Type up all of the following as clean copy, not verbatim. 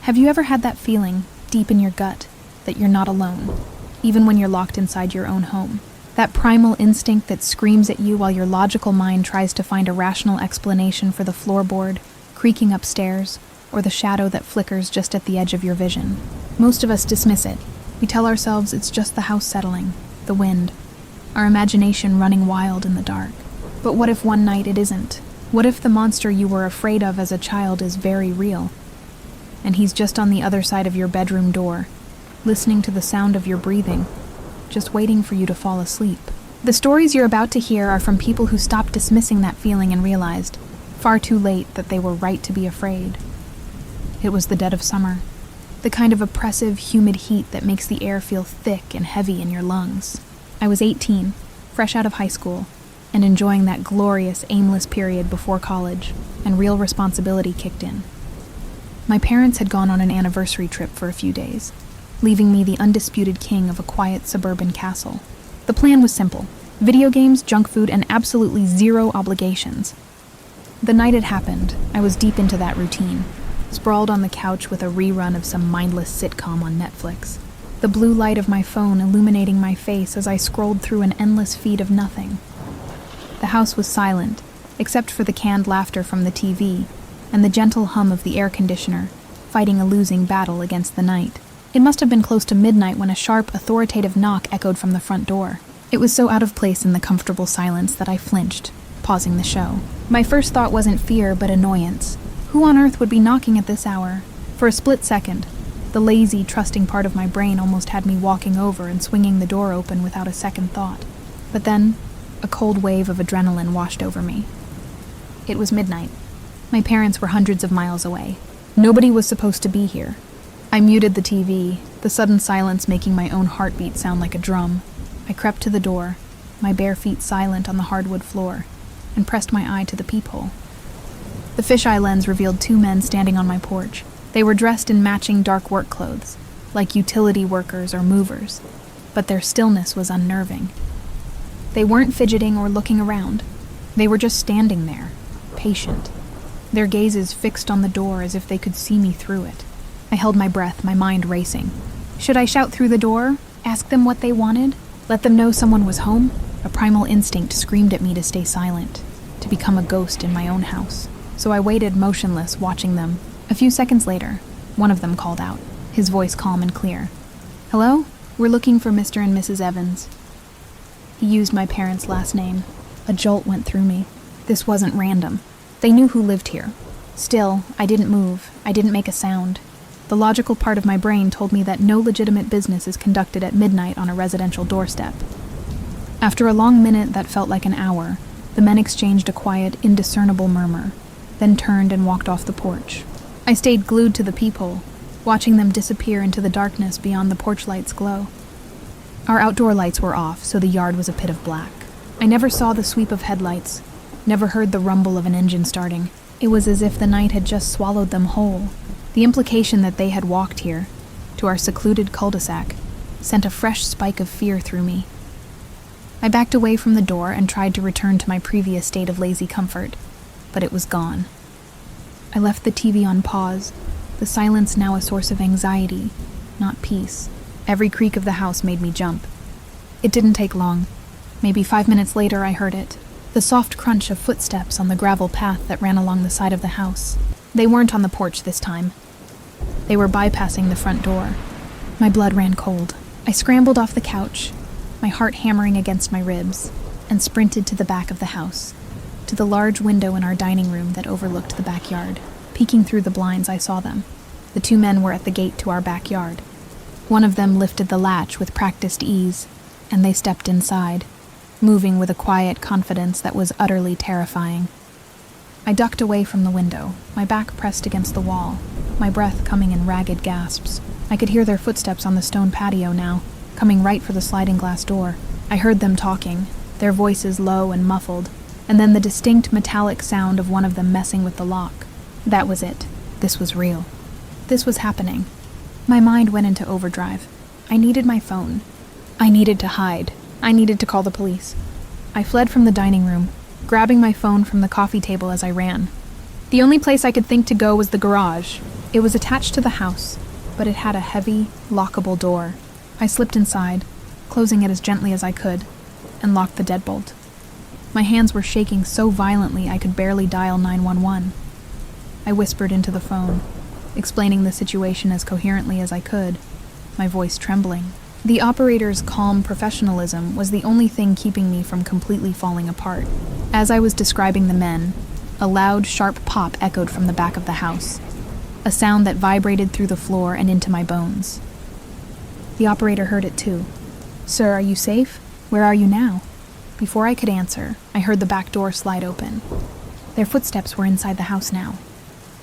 Have you ever had that feeling, deep in your gut, that you're not alone, even when you're locked inside your own home? That primal instinct that screams at you while your logical mind tries to find a rational explanation for the floorboard, creaking upstairs, or the shadow that flickers just at the edge of your vision. Most of us dismiss it. We tell ourselves it's just the house settling, the wind, our imagination running wild in the dark. But what if one night it isn't? What if the monster you were afraid of as a child is very real? And he's just on the other side of your bedroom door, listening to the sound of your breathing, just waiting for you to fall asleep. The stories you're about to hear are from people who stopped dismissing that feeling and realized, far too late, that they were right to be afraid. It was the dead of summer, the kind of oppressive, humid heat that makes the air feel thick and heavy in your lungs. I was 18, fresh out of high school, and enjoying that glorious, aimless period before college, and real responsibility kicked in. My parents had gone on an anniversary trip for a few days, leaving me the undisputed king of a quiet suburban castle. The plan was simple: video games, junk food, and absolutely zero obligations. The night it happened, I was deep into that routine, sprawled on the couch with a rerun of some mindless sitcom on Netflix, the blue light of my phone illuminating my face as I scrolled through an endless feed of nothing. The house was silent, except for the canned laughter from the TV and the gentle hum of the air conditioner, fighting a losing battle against the night. It must have been close to midnight when a sharp, authoritative knock echoed from the front door. It was so out of place in the comfortable silence that I flinched, pausing the show. My first thought wasn't fear, but annoyance. Who on earth would be knocking at this hour? For a split second, the lazy, trusting part of my brain almost had me walking over and swinging the door open without a second thought. But then, a cold wave of adrenaline washed over me. It was midnight. My parents were hundreds of miles away. Nobody was supposed to be here. I muted the TV, the sudden silence making my own heartbeat sound like a drum. I crept to the door, my bare feet silent on the hardwood floor, and pressed my eye to the peephole. The fisheye lens revealed two men standing on my porch. They were dressed in matching dark work clothes, like utility workers or movers, but their stillness was unnerving. They weren't fidgeting or looking around. They were just standing there, patient, their gazes fixed on the door as if they could see me through it. I held my breath, my mind racing. Should I shout through the door? Ask them what they wanted? Let them know someone was home? A primal instinct screamed at me to stay silent, to become a ghost in my own house. So I waited motionless, watching them. A few seconds later, one of them called out, his voice calm and clear. "Hello? We're looking for Mr. and Mrs. Evans." He used my parents' last name. A jolt went through me. This wasn't random. They knew who lived here. Still, I didn't move. I didn't make a sound. The logical part of my brain told me that no legitimate business is conducted at midnight on a residential doorstep. After a long minute that felt like an hour, the men exchanged a quiet, indiscernible murmur, then turned and walked off the porch. I stayed glued to the peephole, watching them disappear into the darkness beyond the porch light's glow. Our outdoor lights were off, so the yard was a pit of black. I never saw the sweep of headlights, never heard the rumble of an engine starting. It was as if the night had just swallowed them whole. The implication that they had walked here, to our secluded cul-de-sac, sent a fresh spike of fear through me. I backed away from the door and tried to return to my previous state of lazy comfort, but it was gone. I left the TV on pause, the silence now a source of anxiety, not peace. Every creak of the house made me jump. It didn't take long. Maybe 5 minutes later I heard it, the soft crunch of footsteps on the gravel path that ran along the side of the house. They weren't on the porch this time. They were bypassing the front door. My blood ran cold. I scrambled off the couch, my heart hammering against my ribs, and sprinted to the back of the house, to the large window in our dining room that overlooked the backyard. Peeking through the blinds, I saw them. The two men were at the gate to our backyard. One of them lifted the latch with practiced ease, and they stepped inside, moving with a quiet confidence that was utterly terrifying. I ducked away from the window, my back pressed against the wall, my breath coming in ragged gasps. I could hear their footsteps on the stone patio now, coming right for the sliding glass door. I heard them talking, their voices low and muffled, and then the distinct metallic sound of one of them messing with the lock. That was it. This was real. This was happening. My mind went into overdrive. I needed my phone. I needed to hide. I needed to call the police. I fled from the dining room, grabbing my phone from the coffee table as I ran. The only place I could think to go was the garage, It was attached to the house, but it had a heavy, lockable door. I slipped inside, closing it as gently as I could, and locked the deadbolt. My hands were shaking so violently I could barely dial 911. I whispered into the phone, explaining the situation as coherently as I could, my voice trembling. The operator's calm professionalism was the only thing keeping me from completely falling apart. As I was describing the men, a loud, sharp pop echoed from the back of the house, a sound that vibrated through the floor and into my bones. The operator heard it too. "Sir, are you safe? Where are you now?" Before I could answer, I heard the back door slide open. Their footsteps were inside the house now.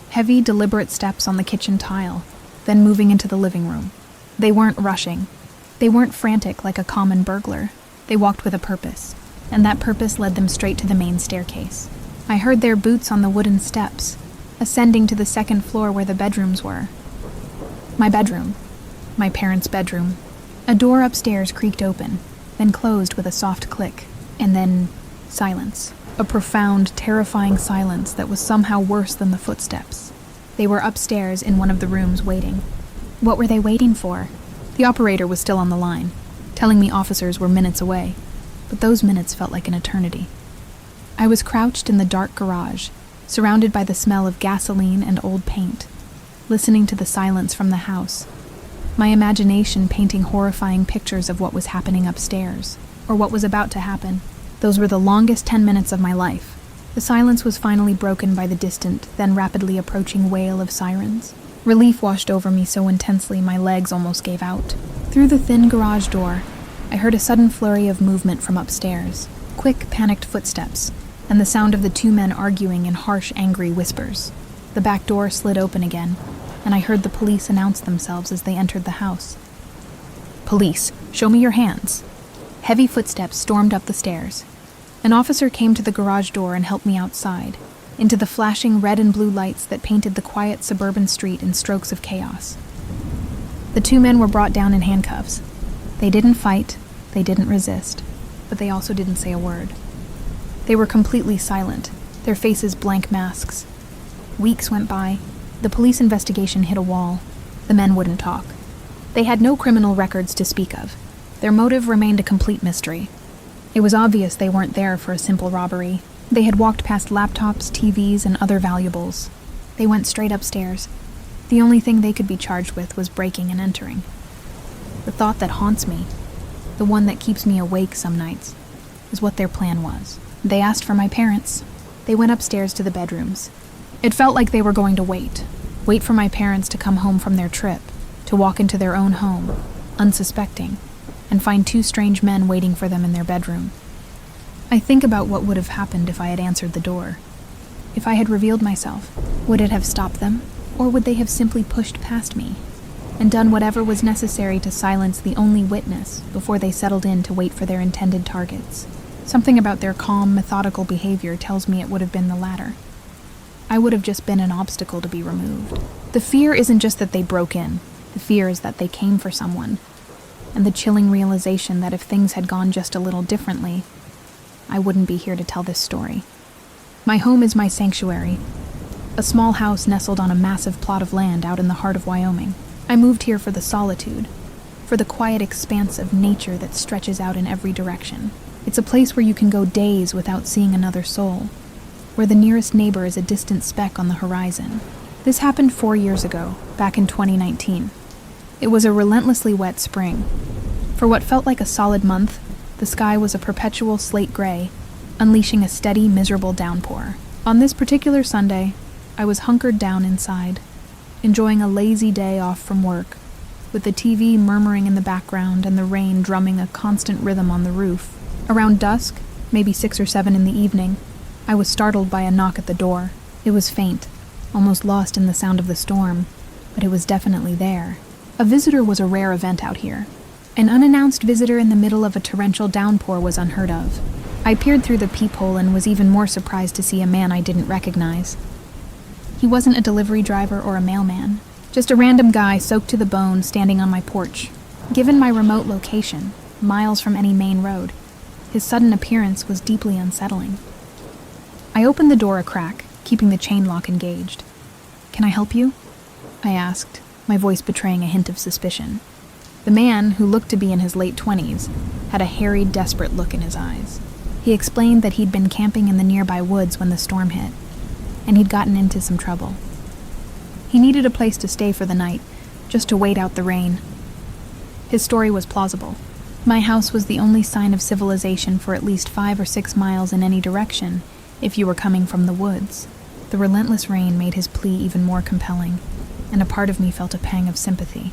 Heavy, deliberate steps on the kitchen tile, then moving into the living room. They weren't rushing. They weren't frantic like a common burglar. They walked with a purpose, and that purpose led them straight to the main staircase. I heard their boots on the wooden steps, ascending to the second floor where the bedrooms were. My bedroom. My parents' bedroom. A door upstairs creaked open, then closed with a soft click, and then silence. A profound, terrifying silence that was somehow worse than the footsteps. They were upstairs in one of the rooms waiting. What were they waiting for? The operator was still on the line, telling me officers were minutes away, but those minutes felt like an eternity. I was crouched in the dark garage, surrounded by the smell of gasoline and old paint, listening to the silence from the house, my imagination painting horrifying pictures of what was happening upstairs, or what was about to happen. Those were the longest 10 minutes of my life. The silence was finally broken by the distant, then rapidly approaching wail of sirens. Relief washed over me so intensely my legs almost gave out. Through the thin garage door, I heard a sudden flurry of movement from upstairs, quick, panicked footsteps, and the sound of the two men arguing in harsh, angry whispers. The back door slid open again, and I heard the police announce themselves as they entered the house. "Police, show me your hands." Heavy footsteps stormed up the stairs. An officer came to the garage door and helped me outside, into the flashing red and blue lights that painted the quiet suburban street in strokes of chaos. The two men were brought down in handcuffs. They didn't fight, they didn't resist, but they also didn't say a word. They were completely silent, their faces blank masks. Weeks went by. The police investigation hit a wall. The men wouldn't talk. They had no criminal records to speak of. Their motive remained a complete mystery. It was obvious they weren't there for a simple robbery. They had walked past laptops, TVs, and other valuables. They went straight upstairs. The only thing they could be charged with was breaking and entering. The thought that haunts me, the one that keeps me awake some nights, is what their plan was. They asked for my parents. They went upstairs to the bedrooms. It felt like they were going to wait for my parents to come home from their trip, to walk into their own home, unsuspecting, and find two strange men waiting for them in their bedroom. I think about what would have happened if I had answered the door. If I had revealed myself, would it have stopped them, or would they have simply pushed past me and done whatever was necessary to silence the only witness before they settled in to wait for their intended targets? Something about their calm, methodical behavior tells me it would have been the latter. I would have just been an obstacle to be removed. The fear isn't just that they broke in. The fear is that they came for someone. And the chilling realization that if things had gone just a little differently, I wouldn't be here to tell this story. My home is my sanctuary, a small house nestled on a massive plot of land out in the heart of Wyoming. I moved here for the solitude, for the quiet expanse of nature that stretches out in every direction. It's a place where you can go days without seeing another soul, where the nearest neighbor is a distant speck on the horizon. This happened 4 years ago, back in 2019. It was a relentlessly wet spring. For what felt like a solid month, the sky was a perpetual slate gray, unleashing a steady, miserable downpour. On this particular Sunday, I was hunkered down inside, enjoying a lazy day off from work, with the TV murmuring in the background and the rain drumming a constant rhythm on the roof. Around dusk, maybe 6 or 7 in the evening, I was startled by a knock at the door. It was faint, almost lost in the sound of the storm, but it was definitely there. A visitor was a rare event out here. An unannounced visitor in the middle of a torrential downpour was unheard of. I peered through the peephole and was even more surprised to see a man I didn't recognize. He wasn't a delivery driver or a mailman, just a random guy soaked to the bone standing on my porch. Given my remote location, miles from any main road, his sudden appearance was deeply unsettling. I opened the door a crack, keeping the chain lock engaged. "Can I help you?" I asked, my voice betraying a hint of suspicion. The man, who looked to be in his late 20s, had a harried, desperate look in his eyes. He explained that he'd been camping in the nearby woods when the storm hit, and he'd gotten into some trouble. He needed a place to stay for the night, just to wait out the rain. His story was plausible. My house was the only sign of civilization for at least 5 or 6 miles in any direction, if you were coming from the woods. The relentless rain made his plea even more compelling, and a part of me felt a pang of sympathy.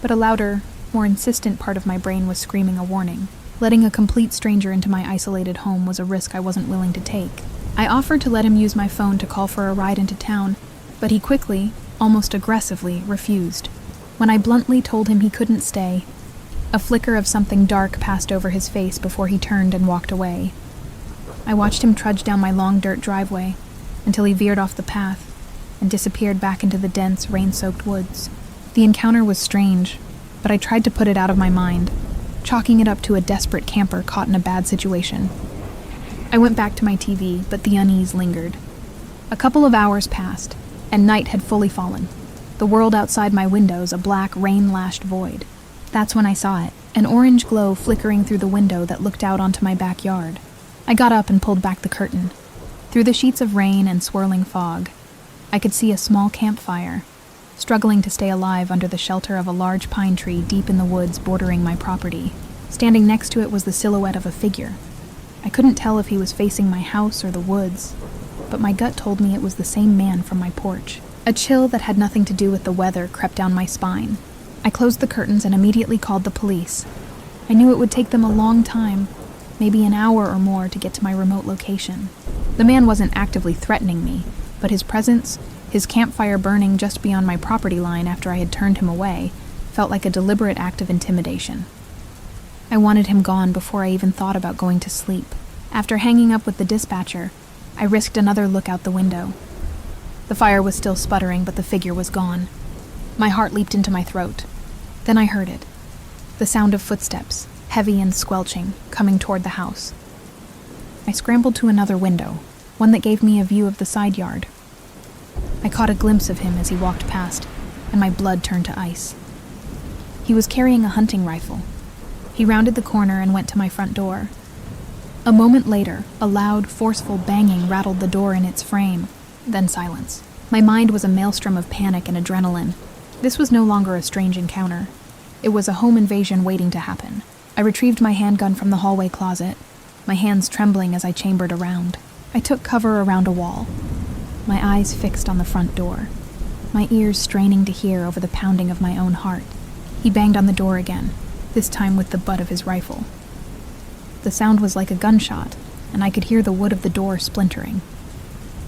But a louder, more insistent part of my brain was screaming a warning. Letting a complete stranger into my isolated home was a risk I wasn't willing to take. I offered to let him use my phone to call for a ride into town, but he quickly, almost aggressively, refused. When I bluntly told him he couldn't stay, a flicker of something dark passed over his face before he turned and walked away. I watched him trudge down my long dirt driveway until he veered off the path and disappeared back into the dense, rain-soaked woods. The encounter was strange, but I tried to put it out of my mind, chalking it up to a desperate camper caught in a bad situation. I went back to my TV, but the unease lingered. A couple of hours passed, and night had fully fallen. The world outside my windows a black, rain-lashed void. That's when I saw it, an orange glow flickering through the window that looked out onto my backyard. I got up and pulled back the curtain. Through the sheets of rain and swirling fog, I could see a small campfire, struggling to stay alive under the shelter of a large pine tree deep in the woods bordering my property. Standing next to it was the silhouette of a figure. I couldn't tell if he was facing my house or the woods, but my gut told me it was the same man from my porch. A chill that had nothing to do with the weather crept down my spine. I closed the curtains and immediately called the police. I knew it would take them a long time, maybe an hour or more, to get to my remote location. The man wasn't actively threatening me, but his presence, his campfire burning just beyond my property line after I had turned him away, felt like a deliberate act of intimidation. I wanted him gone before I even thought about going to sleep. After hanging up with the dispatcher, I risked another look out the window. The fire was still sputtering, but the figure was gone. My heart leaped into my throat. Then I heard it. The sound of footsteps, heavy and squelching, coming toward the house. I scrambled to another window, one that gave me a view of the side yard. I caught a glimpse of him as he walked past, and my blood turned to ice. He was carrying a hunting rifle. He rounded the corner and went to my front door. A moment later, a loud, forceful banging rattled the door in its frame, then silence. My mind was a maelstrom of panic and adrenaline. This was no longer a strange encounter. It was a home invasion waiting to happen. I retrieved my handgun from the hallway closet, my hands trembling as I chambered around. I took cover around a wall, my eyes fixed on the front door, my ears straining to hear over the pounding of my own heart. He banged on the door again, this time with the butt of his rifle. The sound was like a gunshot, and I could hear the wood of the door splintering.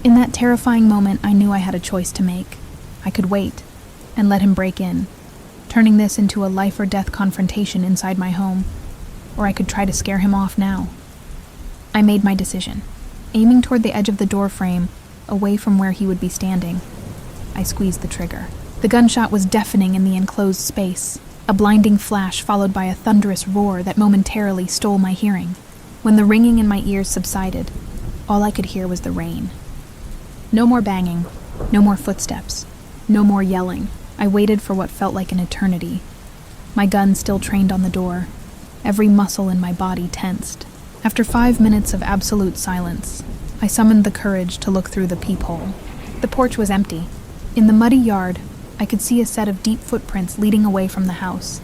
In that terrifying moment, I knew I had a choice to make. I could wait and let him break in, turning this into a life-or-death confrontation inside my home, or I could try to scare him off now. I made my decision. Aiming toward the edge of the door frame, away from where he would be standing, I squeezed the trigger. The gunshot was deafening in the enclosed space, a blinding flash followed by a thunderous roar that momentarily stole my hearing. When the ringing in my ears subsided, all I could hear was the rain. No more banging, no more footsteps, no more yelling. I waited for what felt like an eternity. My gun still trained on the door, every muscle in my body tensed. After 5 minutes of absolute silence, I summoned the courage to look through the peephole. The porch was empty. In the muddy yard, I could see a set of deep footprints leading away from the house,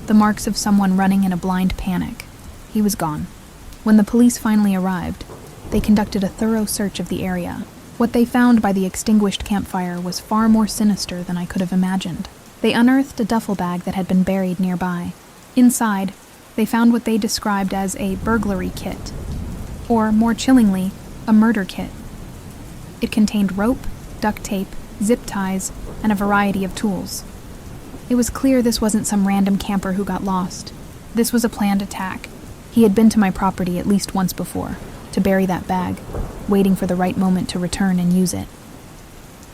the marks of someone running in a blind panic. He was gone. When the police finally arrived, they conducted a thorough search of the area. What they found by the extinguished campfire was far more sinister than I could have imagined. They unearthed a duffel bag that had been buried nearby. Inside, they found what they described as a burglary kit, or more chillingly, a murder kit. It contained rope, duct tape, zip ties, and a variety of tools. It was clear this wasn't some random camper who got lost. This was a planned attack. He had been to my property at least once before, to bury that bag, waiting for the right moment to return and use it.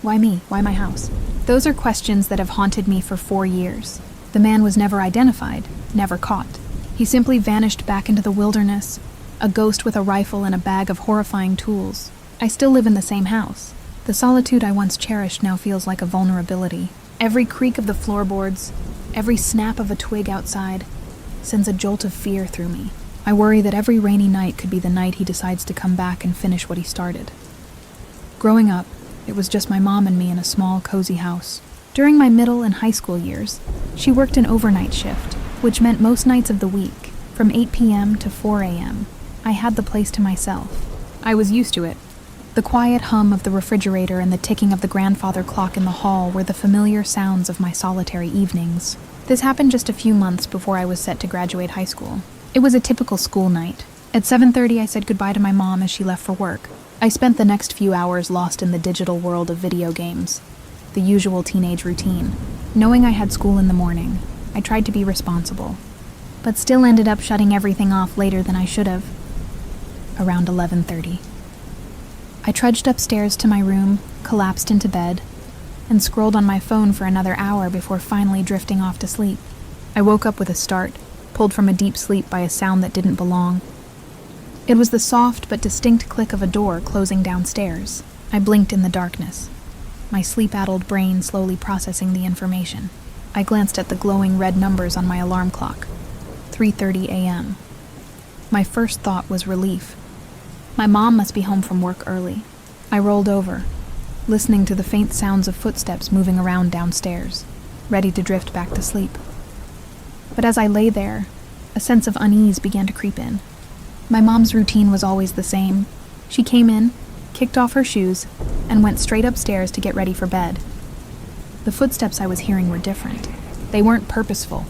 Why me? Why my house? Those are questions that have haunted me for 4 years. The man was never identified, never caught. He simply vanished back into the wilderness, a ghost with a rifle and a bag of horrifying tools. I still live in the same house. The solitude I once cherished now feels like a vulnerability. Every creak of the floorboards, every snap of a twig outside, sends a jolt of fear through me. I worry that every rainy night could be the night he decides to come back and finish what he started. Growing up, it was just my mom and me in a small, cozy house. During my middle and high school years, she worked an overnight shift, which meant most nights of the week, from 8 p.m. to 4 a.m., I had the place to myself. I was used to it. The quiet hum of the refrigerator and the ticking of the grandfather clock in the hall were the familiar sounds of my solitary evenings. This happened just a few months before I was set to graduate high school. It was a typical school night. At 7:30, I said goodbye to my mom as she left for work. I spent the next few hours lost in the digital world of video games. The usual teenage routine. Knowing I had school in the morning, I tried to be responsible, but still ended up shutting everything off later than I should have. Around 11:30. I trudged upstairs to my room, collapsed into bed, and scrolled on my phone for another hour before finally drifting off to sleep. I woke up with a start, pulled from a deep sleep by a sound that didn't belong. It was the soft but distinct click of a door closing downstairs. I blinked in the darkness, my sleep-addled brain slowly processing the information. I glanced at the glowing red numbers on my alarm clock. 3:30 a.m. My first thought was relief. My mom must be home from work early. I rolled over, listening to the faint sounds of footsteps moving around downstairs, ready to drift back to sleep. But as I lay there, a sense of unease began to creep in. My mom's routine was always the same. She came in, kicked off her shoes, and went straight upstairs to get ready for bed. The footsteps I was hearing were different. They weren't purposeful.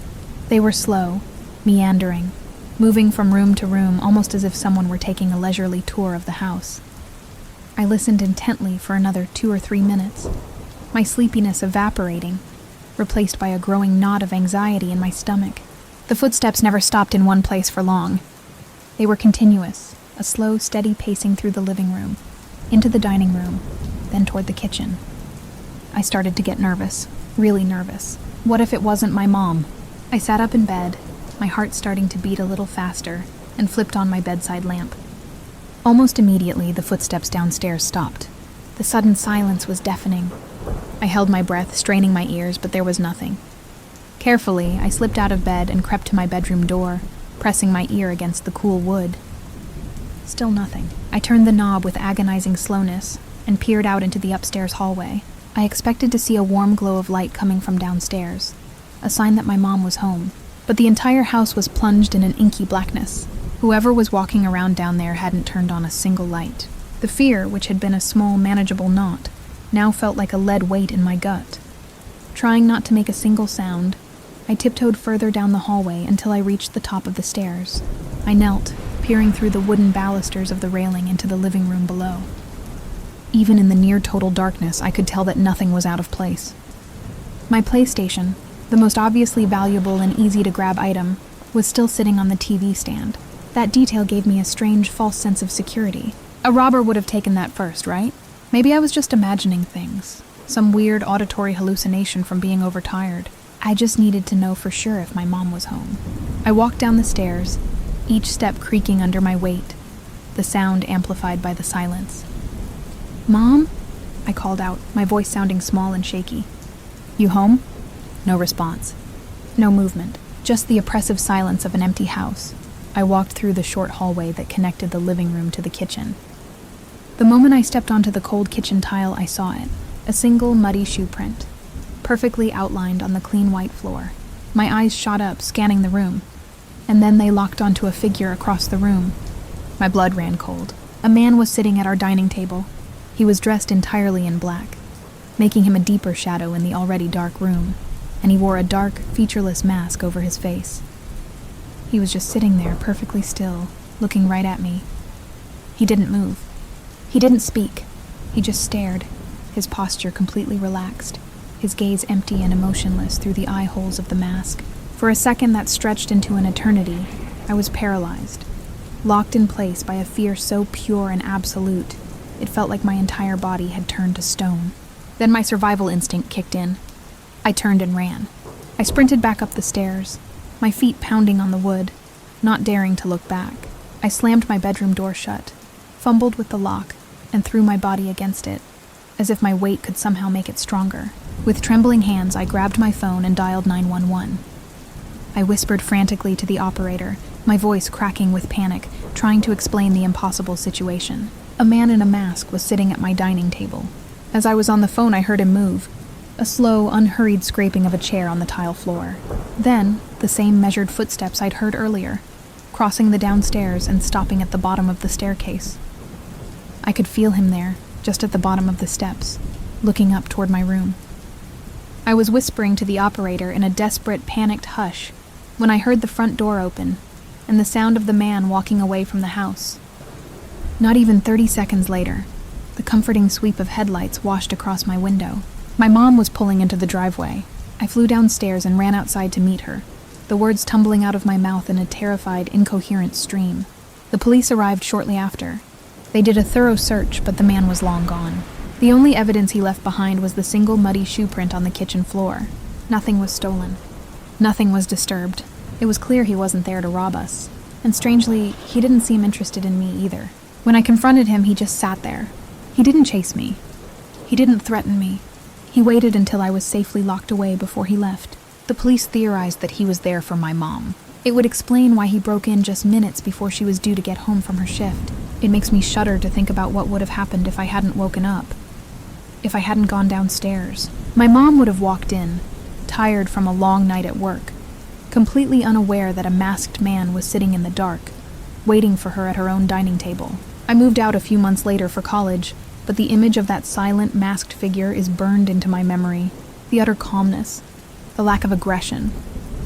They were slow, meandering, moving from room to room almost as if someone were taking a leisurely tour of the house. I listened intently for another 2 or 3 minutes, my sleepiness evaporating, replaced by a growing knot of anxiety in my stomach. The footsteps never stopped in one place for long. They were continuous, a slow, steady pacing through the living room, into the dining room, then toward the kitchen. I started to get nervous, really nervous. What if it wasn't my mom? I sat up in bed, my heart starting to beat a little faster, and flipped on my bedside lamp. Almost immediately, the footsteps downstairs stopped. The sudden silence was deafening. I held my breath, straining my ears, but there was nothing. Carefully, I slipped out of bed and crept to my bedroom door, pressing my ear against the cool wood. Still nothing. I turned the knob with agonizing slowness and peered out into the upstairs hallway. I expected to see a warm glow of light coming from downstairs, a sign that my mom was home. But the entire house was plunged in an inky blackness. Whoever was walking around down there hadn't turned on a single light. The fear, which had been a small, manageable knot, now felt like a lead weight in my gut. Trying not to make a single sound, I tiptoed further down the hallway until I reached the top of the stairs. I knelt, peering through the wooden balusters of the railing into the living room below. Even in the near-total darkness, I could tell that nothing was out of place. My PlayStation, the most obviously valuable and easy-to-grab item, was still sitting on the TV stand. That detail gave me a strange, false sense of security. A robber would have taken that first, right? Maybe I was just imagining things. Some weird auditory hallucination from being overtired. I just needed to know for sure if my mom was home. I walked down the stairs, each step creaking under my weight, the sound amplified by the silence. "Mom?" I called out, my voice sounding small and shaky. "You home?" No response. No movement. Just the oppressive silence of an empty house. I walked through the short hallway that connected the living room to the kitchen. The moment I stepped onto the cold kitchen tile, I saw it. A single muddy shoe print, perfectly outlined on the clean white floor. My eyes shot up, scanning the room, and then they locked onto a figure across the room. My blood ran cold. A man was sitting at our dining table. He was dressed entirely in black, making him a deeper shadow in the already dark room, and he wore a dark, featureless mask over his face. He was just sitting there, perfectly still, looking right at me. He didn't move. He didn't speak. He just stared, his posture completely relaxed, his gaze empty and emotionless through the eye holes of the mask. For a second that stretched into an eternity, I was paralyzed, locked in place by a fear so pure and absolute, it felt like my entire body had turned to stone. Then my survival instinct kicked in. I turned and ran. I sprinted back up the stairs, my feet pounding on the wood, not daring to look back. I slammed my bedroom door shut, fumbled with the lock, and threw my body against it. as if my weight could somehow make it stronger. With trembling hands, I grabbed my phone and dialed 911. I whispered frantically to the operator, my voice cracking with panic, trying to explain the impossible situation. A man in a mask was sitting at my dining table. As I was on the phone, I heard him move, a slow, unhurried scraping of a chair on the tile floor. Then, the same measured footsteps I'd heard earlier, crossing the downstairs and stopping at the bottom of the staircase. I could feel him there, just at the bottom of the steps, looking up toward my room. I was whispering to the operator in a desperate, panicked hush when I heard the front door open and the sound of the man walking away from the house. Not even 30 seconds later, the comforting sweep of headlights washed across my window. My mom was pulling into the driveway. I flew downstairs and ran outside to meet her, the words tumbling out of my mouth in a terrified, incoherent stream. The police arrived shortly after. They did a thorough search, but the man was long gone. The only evidence he left behind was the single muddy shoe print on the kitchen floor. Nothing was stolen. Nothing was disturbed. It was clear he wasn't there to rob us. And strangely, he didn't seem interested in me either. When I confronted him, he just sat there. He didn't chase me. He didn't threaten me. He waited until I was safely locked away before he left. The police theorized that he was there for my mom. It would explain why he broke in just minutes before she was due to get home from her shift. It makes me shudder to think about what would have happened if I hadn't woken up. If I hadn't gone downstairs. My mom would have walked in, tired from a long night at work, completely unaware that a masked man was sitting in the dark, waiting for her at her own dining table. I moved out a few months later for college, but the image of that silent, masked figure is burned into my memory. The utter calmness, the lack of aggression,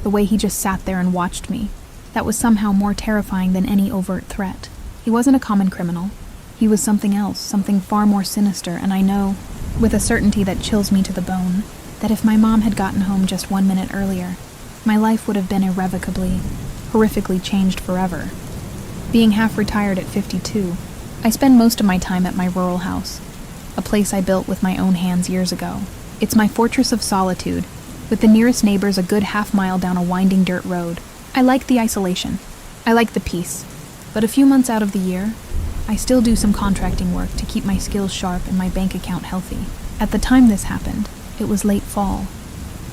the way he just sat there and watched me. That was somehow more terrifying than any overt threat. He wasn't a common criminal. He was something else, something far more sinister, and I know, with a certainty that chills me to the bone, that if my mom had gotten home just 1 minute earlier, my life would have been irrevocably, horrifically changed forever. Being half retired at 52, I spend most of my time at my rural house, a place I built with my own hands years ago. It's my fortress of solitude, with the nearest neighbors a good half-mile down a winding dirt road. I like the isolation. I like the peace. But a few months out of the year, I still do some contracting work to keep my skills sharp and my bank account healthy. At the time this happened, it was late fall,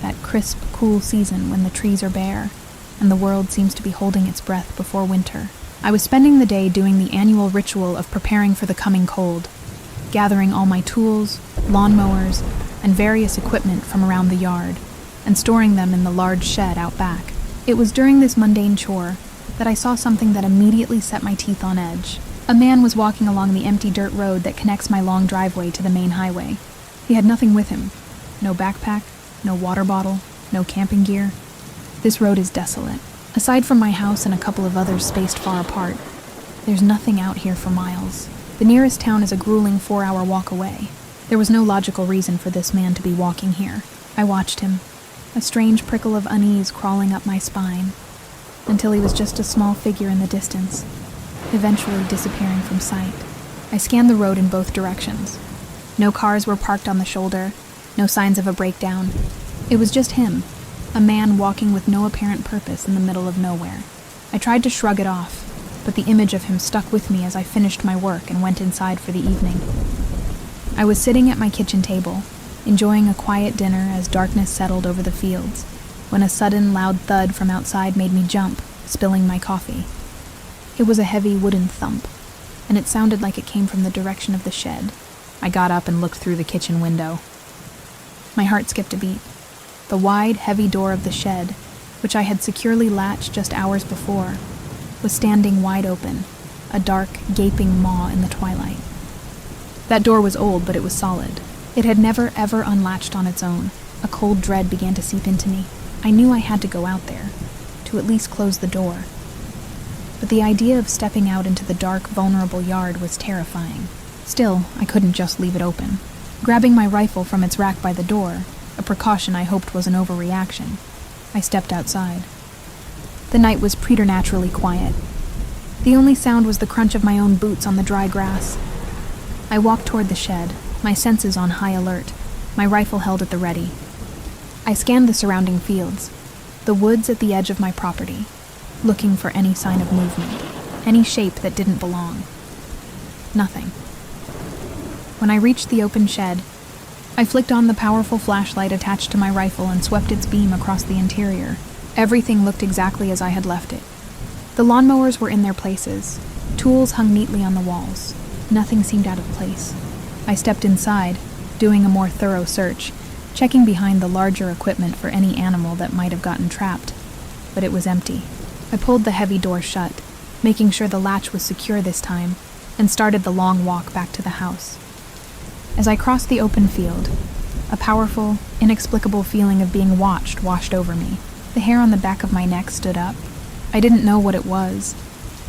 that crisp, cool season when the trees are bare and the world seems to be holding its breath before winter. I was spending the day doing the annual ritual of preparing for the coming cold, gathering all my tools, lawnmowers, and various equipment from around the yard, and storing them in the large shed out back. It was during this mundane chore that I saw something that immediately set my teeth on edge. A man was walking along the empty dirt road that connects my long driveway to the main highway. He had nothing with him. No backpack, no water bottle, no camping gear. This road is desolate. Aside from my house and a couple of others spaced far apart, there's nothing out here for miles. The nearest town is a grueling 4-hour walk away. There was no logical reason for this man to be walking here. I watched him, a strange prickle of unease crawling up my spine, until he was just a small figure in the distance, eventually disappearing from sight. I scanned the road in both directions. No cars were parked on the shoulder, no signs of a breakdown. It was just him, a man walking with no apparent purpose in the middle of nowhere. I tried to shrug it off, but the image of him stuck with me as I finished my work and went inside for the evening. I was sitting at my kitchen table, enjoying a quiet dinner as darkness settled over the fields, when a sudden loud thud from outside made me jump, spilling my coffee. It was a heavy wooden thump, and it sounded like it came from the direction of the shed. I got up and looked through the kitchen window. My heart skipped a beat. The wide, heavy door of the shed, which I had securely latched just hours before, was standing wide open, a dark, gaping maw in the twilight. That door was old, but it was solid. It had never, ever unlatched on its own. A cold dread began to seep into me. I knew I had to go out there, to at least close the door. But the idea of stepping out into the dark, vulnerable yard was terrifying. Still, I couldn't just leave it open. Grabbing my rifle from its rack by the door, a precaution I hoped was an overreaction, I stepped outside. The night was preternaturally quiet. The only sound was the crunch of my own boots on the dry grass. I walked toward the shed, my senses on high alert, my rifle held at the ready. I scanned the surrounding fields, the woods at the edge of my property, looking for any sign of movement, any shape that didn't belong. Nothing. When I reached the open shed, I flicked on the powerful flashlight attached to my rifle and swept its beam across the interior. Everything looked exactly as I had left it. The lawnmowers were in their places. Tools hung neatly on the walls. Nothing seemed out of place. I stepped inside, doing a more thorough search, checking behind the larger equipment for any animal that might have gotten trapped. But it was empty. I pulled the heavy door shut, making sure the latch was secure this time, and started the long walk back to the house. As I crossed the open field, a powerful, inexplicable feeling of being watched washed over me. The hair on the back of my neck stood up. I didn't know what it was,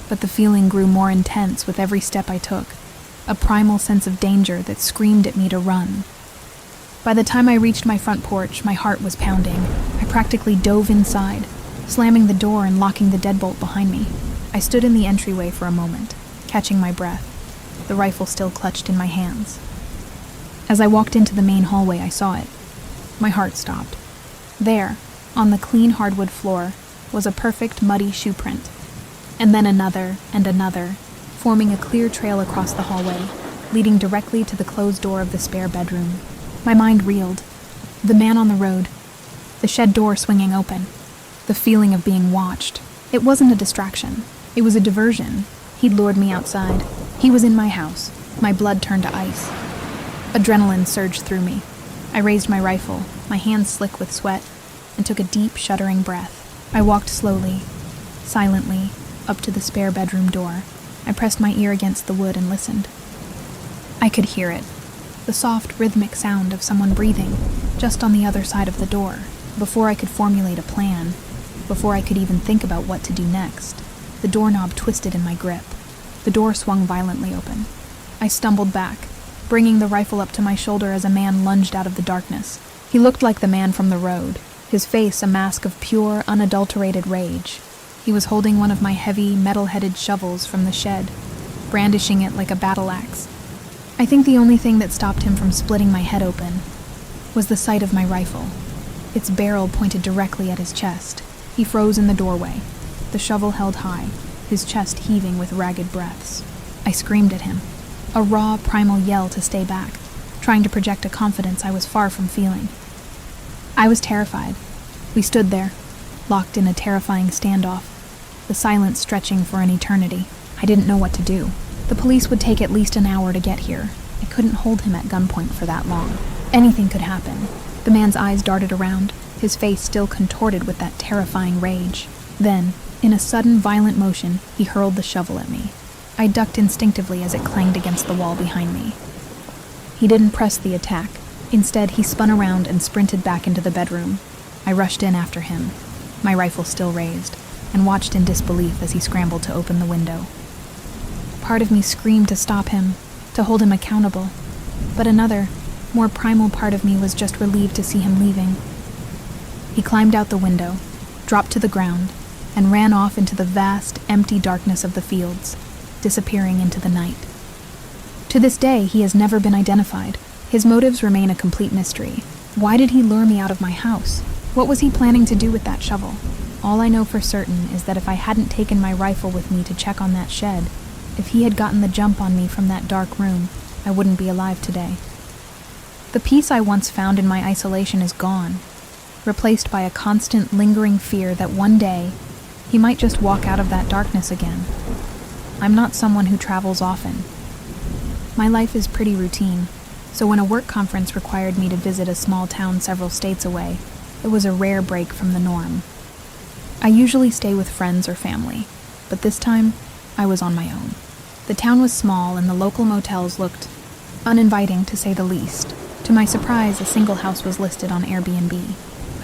but the feeling grew more intense with every step I took, a primal sense of danger that screamed at me to run. By the time I reached my front porch, my heart was pounding. I practically dove inside, slamming the door and locking the deadbolt behind me. I stood in the entryway for a moment, catching my breath, the rifle still clutched in my hands. As I walked into the main hallway, I saw it. My heart stopped. There, on the clean hardwood floor, was a perfect muddy shoe print. And then another and another, forming a clear trail across the hallway, leading directly to the closed door of the spare bedroom. My mind reeled. The man on the road, the shed door swinging open, the feeling of being watched. It wasn't a distraction. It was a diversion. He'd lured me outside. He was in my house. My blood turned to ice. Adrenaline surged through me. I raised my rifle, my hands slick with sweat, and took a deep, shuddering breath. I walked slowly, silently, up to the spare bedroom door. I pressed my ear against the wood and listened. I could hear it, the soft, rhythmic sound of someone breathing, just on the other side of the door. Before I could formulate a plan, before I could even think about what to do next, the doorknob twisted in my grip. The door swung violently open. I stumbled back, bringing the rifle up to my shoulder as a man lunged out of the darkness. He looked like the man from the road, his face a mask of pure, unadulterated rage. He was holding one of my heavy, metal-headed shovels from the shed, brandishing it like a battle axe. I think the only thing that stopped him from splitting my head open was the sight of my rifle. Its barrel pointed directly at his chest. He froze in the doorway, the shovel held high, his chest heaving with ragged breaths. I screamed at him, a raw, primal yell to stay back, trying to project a confidence I was far from feeling. I was terrified. We stood there, locked in a terrifying standoff, the silence stretching for an eternity. I didn't know what to do. The police would take at least an hour to get here. I couldn't hold him at gunpoint for that long. Anything could happen. The man's eyes darted around, his face still contorted with that terrifying rage. Then, in a sudden, violent motion, he hurled the shovel at me. I ducked instinctively as it clanged against the wall behind me. He didn't press the attack. Instead, he spun around and sprinted back into the bedroom. I rushed in after him, my rifle still raised, and watched in disbelief as he scrambled to open the window. Part of me screamed to stop him, to hold him accountable, but another, more primal part of me was just relieved to see him leaving. He climbed out the window, dropped to the ground, and ran off into the vast, empty darkness of the fields, disappearing into the night. To this day, he has never been identified. His motives remain a complete mystery. Why did he lure me out of my house? What was he planning to do with that shovel? All I know for certain is that if I hadn't taken my rifle with me to check on that shed, if he had gotten the jump on me from that dark room, I wouldn't be alive today. The peace I once found in my isolation is gone, replaced by a constant, lingering fear that one day he might just walk out of that darkness again. I'm not someone who travels often. My life is pretty routine, so when a work conference required me to visit a small town several states away, it was a rare break from the norm. I usually stay with friends or family, but this time, I was on my own. The town was small and the local motels looked uninviting, to say the least. To my surprise, a single house was listed on Airbnb.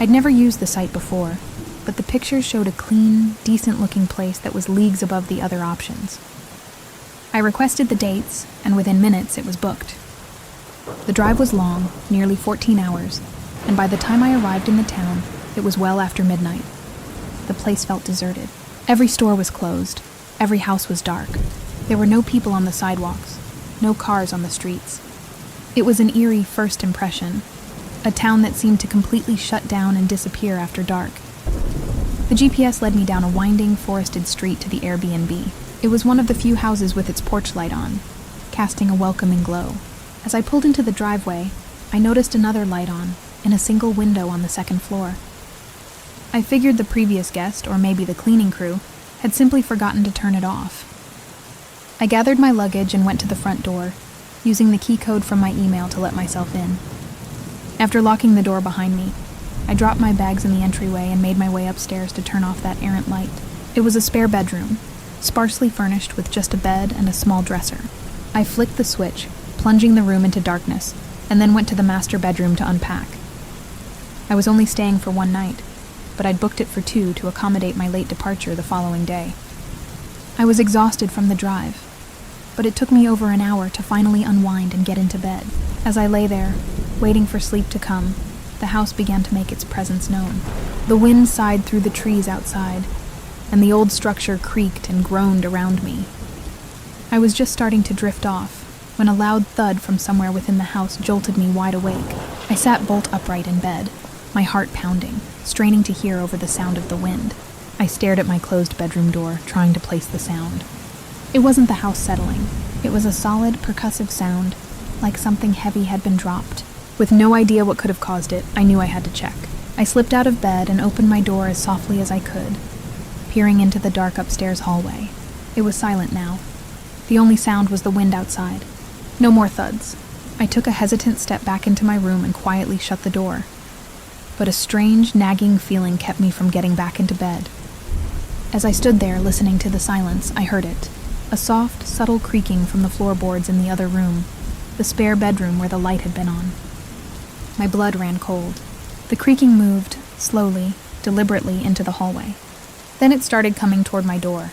I'd never used the site before, but the pictures showed a clean, decent-looking place that was leagues above the other options. I requested the dates, and within minutes it was booked. The drive was long, nearly 14 hours, and by the time I arrived in the town, it was well after midnight. The place felt deserted. Every store was closed. Every house was dark. There were no people on the sidewalks, no cars on the streets. It was an eerie first impression, a town that seemed to completely shut down and disappear after dark. The GPS led me down a winding, forested street to the Airbnb. It was one of the few houses with its porch light on, casting a welcoming glow. As I pulled into the driveway, I noticed another light on, in a single window on the second floor. I figured the previous guest, or maybe the cleaning crew, had simply forgotten to turn it off. I gathered my luggage and went to the front door, using the key code from my email to let myself in. After locking the door behind me, I dropped my bags in the entryway and made my way upstairs to turn off that errant light. It was a spare bedroom, sparsely furnished with just a bed and a small dresser. I flicked the switch, plunging the room into darkness, and then went to the master bedroom to unpack. I was only staying for one night, but I'd booked it for 2 to accommodate my late departure the following day. I was exhausted from the drive, but it took me over an hour to finally unwind and get into bed. As I lay there, waiting for sleep to come, the house began to make its presence known. The wind sighed through the trees outside, and the old structure creaked and groaned around me. I was just starting to drift off when a loud thud from somewhere within the house jolted me wide awake. I sat bolt upright in bed, my heart pounding, straining to hear over the sound of the wind. I stared at my closed bedroom door, trying to place the sound. It wasn't the house settling. It was a solid, percussive sound, like something heavy had been dropped. With no idea what could have caused it, I knew I had to check. I slipped out of bed and opened my door as softly as I could, peering into the dark upstairs hallway. It was silent now. The only sound was the wind outside. No more thuds. I took a hesitant step back into my room and quietly shut the door. But a strange, nagging feeling kept me from getting back into bed. As I stood there listening to the silence, I heard it. A soft, subtle creaking from the floorboards in the other room, the spare bedroom where the light had been on. My blood ran cold. The creaking moved, slowly, deliberately, into the hallway. Then it started coming toward my door.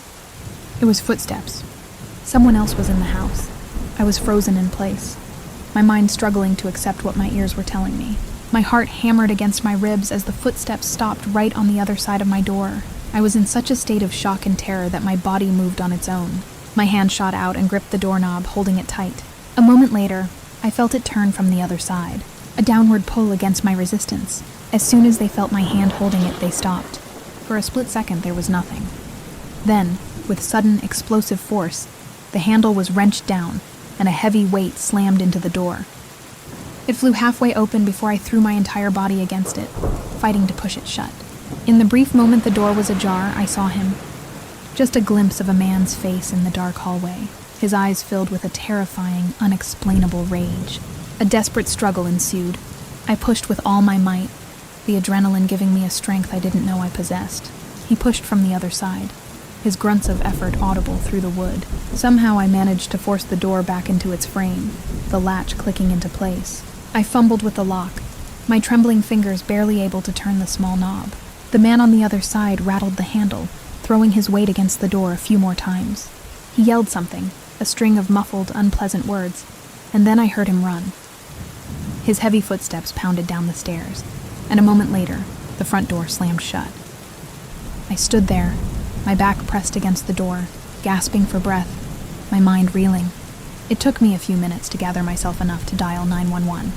It was footsteps. Someone else was in the house. I was frozen in place, my mind struggling to accept what my ears were telling me. My heart hammered against my ribs as the footsteps stopped right on the other side of my door. I was in such a state of shock and terror that my body moved on its own. My hand shot out and gripped the doorknob, holding it tight. A moment later, I felt it turn from the other side, a downward pull against my resistance. As soon as they felt my hand holding it, they stopped. For a split second, there was nothing. Then, with sudden, explosive force, the handle was wrenched down, and a heavy weight slammed into the door. It flew halfway open before I threw my entire body against it, fighting to push it shut. In the brief moment the door was ajar, I saw him. Just a glimpse of a man's face in the dark hallway, his eyes filled with a terrifying, unexplainable rage. A desperate struggle ensued. I pushed with all my might, the adrenaline giving me a strength I didn't know I possessed. He pushed from the other side, his grunts of effort audible through the wood. Somehow I managed to force the door back into its frame, the latch clicking into place. I fumbled with the lock, my trembling fingers barely able to turn the small knob. The man on the other side rattled the handle, throwing his weight against the door a few more times. He yelled something, a string of muffled, unpleasant words, and then I heard him run. His heavy footsteps pounded down the stairs, and a moment later, the front door slammed shut. I stood there, my back pressed against the door, gasping for breath, my mind reeling. It took me a few minutes to gather myself enough to dial 911.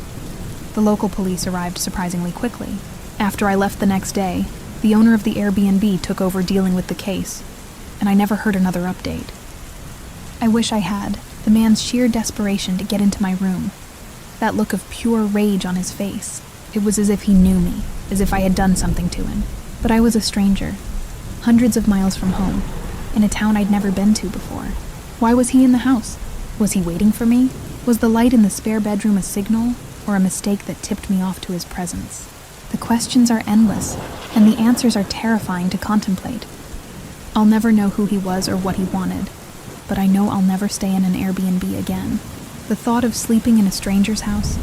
The local police arrived surprisingly quickly. After I left the next day, the owner of the Airbnb took over dealing with the case, and I never heard another update. I wish I had. The man's sheer desperation to get into my room, that look of pure rage on his face. It was as if he knew me, as if I had done something to him. But I was a stranger, hundreds of miles from home, in a town I'd never been to before. Why was he in the house? Was he waiting for me? Was the light in the spare bedroom a signal, or a mistake that tipped me off to his presence? The questions are endless, and the answers are terrifying to contemplate. I'll never know who he was or what he wanted, but I know I'll never stay in an Airbnb again. The thought of sleeping in a stranger's house,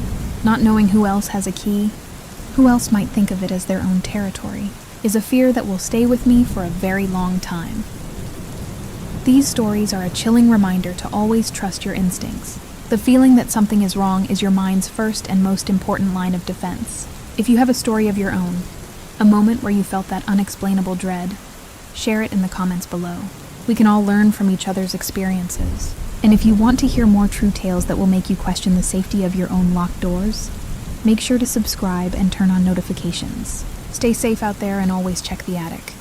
not knowing who else has a key, who else might think of it as their own territory, is a fear that will stay with me for a very long time. These stories are a chilling reminder to always trust your instincts. The feeling that something is wrong is your mind's first and most important line of defense. If you have a story of your own, a moment where you felt that unexplainable dread, share it in the comments below. We can all learn from each other's experiences. And if you want to hear more true tales that will make you question the safety of your own locked doors, make sure to subscribe and turn on notifications. Stay safe out there and always check the attic.